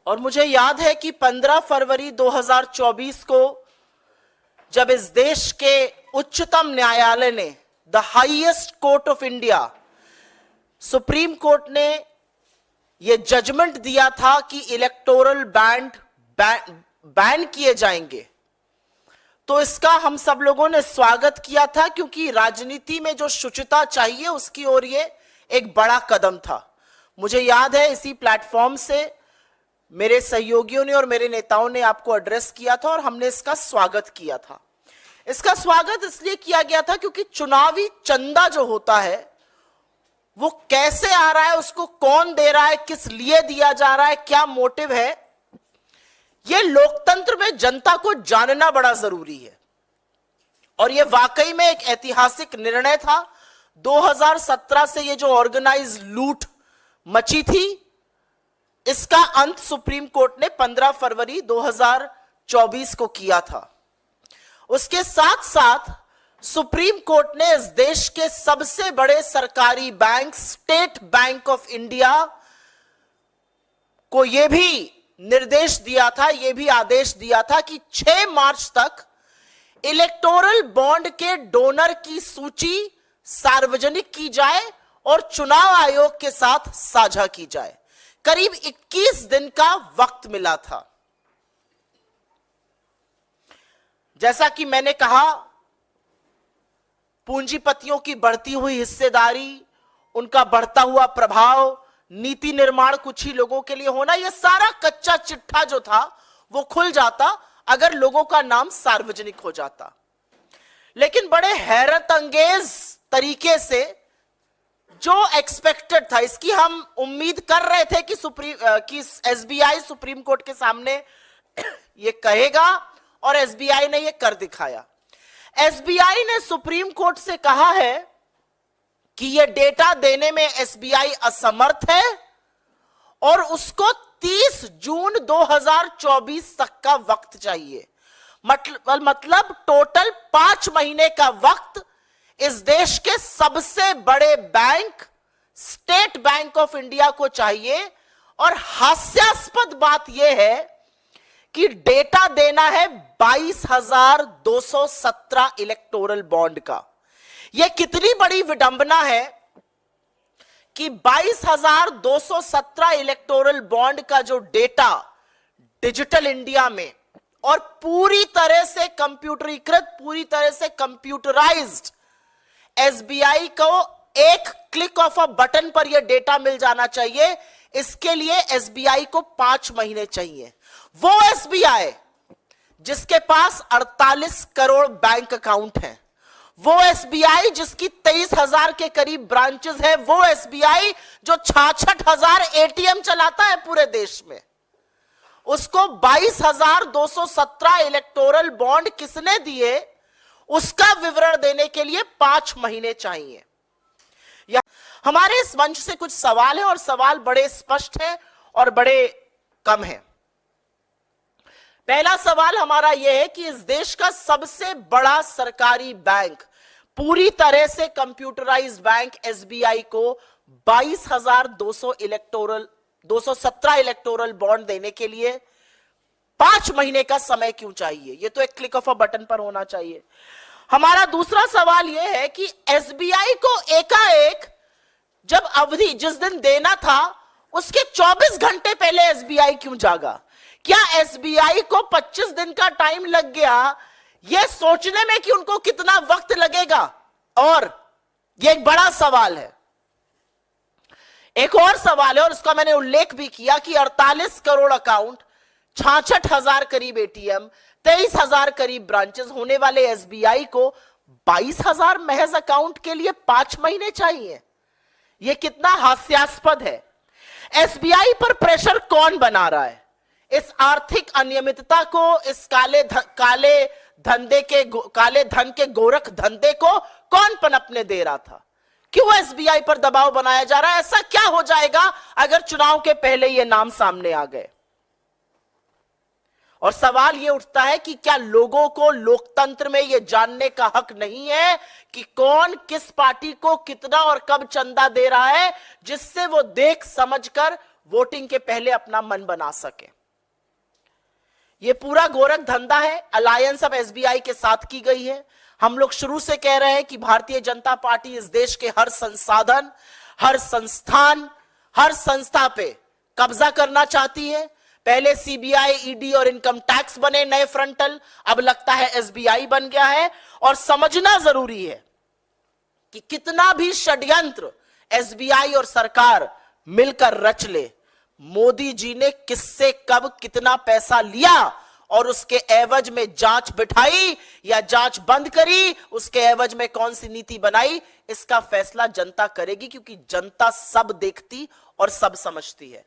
और मुझे याद है कि 15 फरवरी 2024 को जब इस देश के उच्चतम न्यायालय ने, the highest court of India, supreme court ने यह जजमेंट दिया था कि इलेक्टोरल बैन किए जाएंगे, तो इसका हम सब लोगों ने स्वागत किया था, क्योंकि राजनीति में जो शुचिता चाहिए उसकी ओर ये एक बड़ा कदम था। मुझे याद है इसी प्लेटफॉर्म से मेरे सहयोगियों ने और मेरे नेताओं ने आपको एड्रेस किया था और हमने इसका स्वागत किया था। इसका स्वागत इसलिए किया गया था क्योंकि चुनावी चंदा जो होता है वो कैसे आ रहा है, उसको कौन दे रहा है, किस लिए दिया जा रहा है, क्या मोटिव है, यह लोकतंत्र में जनता को जानना बड़ा जरूरी है। और यह वाकई में एक ऐतिहासिक निर्णय था। 2017 से यह जो ऑर्गेनाइज लूट मची थी, इसका अंत सुप्रीम कोर्ट ने 15 फरवरी 2024 को किया था। उसके साथ साथ सुप्रीम कोर्ट ने इस देश के सबसे बड़े सरकारी bank, state bank of India को यह भी निर्देश दिया था, यह भी आदेश दिया था कि 6 मार्च तक इलेक्टोरल बॉन्ड के डोनर की सूची सार्वजनिक की जाए और चुनाव आयोग के साथ साझा की जाए। करीब 21 दिन का वक्त मिला था। जैसा कि मैंने कहा, पूंजीपतियों की बढ़ती हुई हिस्सेदारी, उनका बढ़ता हुआ प्रभाव, नीति निर्माण कुछ ही लोगों के लिए होना, यह सारा कच्चा चिट्ठा जो था वो खुल जाता अगर लोगों का नाम सार्वजनिक हो जाता। लेकिन बड़े हैरत अंगेज तरीके से जो एक्सपेक्टेड था, इसकी हम उम्मीद कर रहे थे कि एसबीआई सुप्रीम कोर्ट के सामने ये कहेगा, और एसबीआई ने ये कर दिखाया। एसबीआई ने सुप्रीम कोर्ट से कहा है कि यह डेटा देने में एसबीआई असमर्थ है और उसको 30 जून 2024 तक का वक्त चाहिए। मतलब टोटल 5 महीने का वक्त इस देश के सबसे बड़े bank, state bank of India को चाहिए। और हास्यास्पद बात यह है कि डेटा देना है 22,217 इलेक्टोरल बॉन्ड का। यह कितनी बड़ी विडंबना है कि 22,217 इलेक्टोरल बॉन्ड का जो डेटा डिजिटल इंडिया में और पूरी तरह से कंप्यूटरीकृत, पूरी तरह से कंप्यूटराइज्ड, एसबीआई को एक क्लिक ऑफ अ बटन पर यह डेटा मिल जाना चाहिए। इसके लिए एसबीआई को 5 महीने चाहिए। वो एसबीआई जिसके पास 48 करोड़ बैंक अकाउंट हैं, वो एसबीआई जिसकी 23,000 के करीब ब्रांचेस है, वो एसबीआई जो 66,000 एटीएम चलाता है पूरे देश में, उसको 22,217 इलेक्टोरल बॉन्ड किसने दिए, उसका विवरण देने के लिए 5 महीने चाहिए। हमारे इस मंच से कुछ सवाल है और सवाल बड़े स्पष्ट हैं और बड़े कम हैं। पहला सवाल हमारा यह है कि इस देश का सबसे बड़ा सरकारी बैंक, पूरी तरह से कंप्यूटराइज्ड बैंक एसबीआई को 22,217 इलेक्टोरल बॉन्ड देने के लिए 5 महीने का समय क्यों चाहिए? यह तो एक क्लिक ऑफ अ बटन पर होना चाहिए। हमारा दूसरा सवाल यह है कि एसबीआई को एकाएक जब अवधि जिस दिन देना था उसके 24 घंटे पहले एसबीआई क्यों जागा? क्या एसबीआई को 25 दिन का टाइम लग गया यह सोचने में कि उनको कितना वक्त लगेगा? और यह एक बड़ा सवाल है। एक और सवाल है और इसका मैंने उल्लेख भी किया कि 48 करोड़ अकाउंट, 66,000 करीब एटीएम, 23,000 करीब ब्रांचेस होने वाले एसबीआई को 22,000 महज अकाउंट के लिए 5 महीने चाहिए। यह कितना हास्यास्पद है। एसबीआई पर प्रेशर कौन बना रहा है? इस आर्थिक अनियमितता को, इस काले धन के गोरख धंधे को कौन पनपने दे रहा था? क्यों एसबीआई पर दबाव बनाया जा रहा है? ऐसा क्या हो जाएगा अगर चुनाव के पहले ये नाम सामने आ गए? और सवाल यह उठता है कि क्या लोगों को लोकतंत्र में यह जानने का हक नहीं है कि कौन किस पार्टी को कितना और कब चंदा दे रहा है, जिससे वो देख समझकर वोटिंग के पहले अपना मन बना सके। ये पूरा गोरख धंधा है, अलायंस अब एसबीआई के साथ की गई है। हम लोग शुरू से कह रहे हैं कि भारतीय जनता पार्टी इस देश के हर संसाधन, हर संस्थान, हर संस्था पे कब्जा करना चाहती है। पहले सीबीआई, ईडी और इनकम टैक्स बने नए फ्रंटल, अब लगता है एसबीआई बन गया है। और समझना जरूरी है कि कितना भी षड्यंत्र एसबीआई और सरकार मिलकर रच ले, मोदी जी ने किससे कब कितना पैसा लिया और उसके एवज में जांच बिठाई या जांच बंद करी, उसके एवज में कौन सी नीति बनाई, इसका फैसला जनता करेगी, क्योंकि जनता सब देखती और सब समझती है।